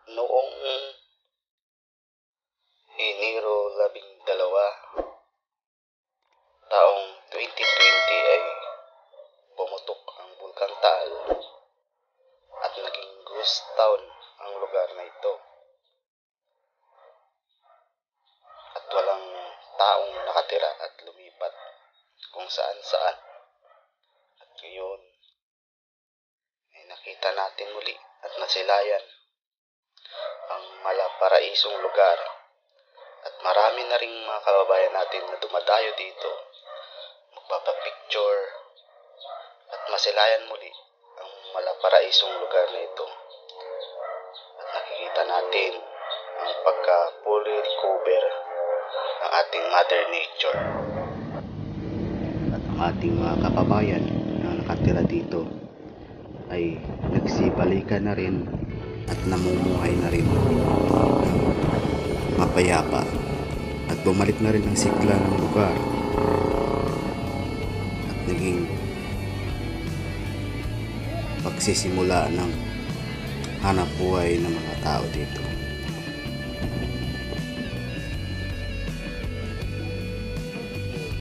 Noong Enero 12, taong 2020 ay pumutok ang Bulkang Taal at naging ghost town ang lugar na ito. At walang taong nakatira at lumipat kung saan-saan. At ngayon ay nakita natin muli at nasilayan ang malaparaisong lugar. At marami na ring mga kababayan natin na dumadayo dito, magpapapicture at masilayan muli ang malaparaisong lugar na ito. At nakikita natin ang pagka-fully recover ng ating Mother Nature. At ang ating mga kababayan na nakatira dito ay nagsibalikan na rin at namumuhay na rin mapayapa at bumalik na rin ang sigla ng lugar at naging pagsisimula ng hanap buhay ng mga tao dito.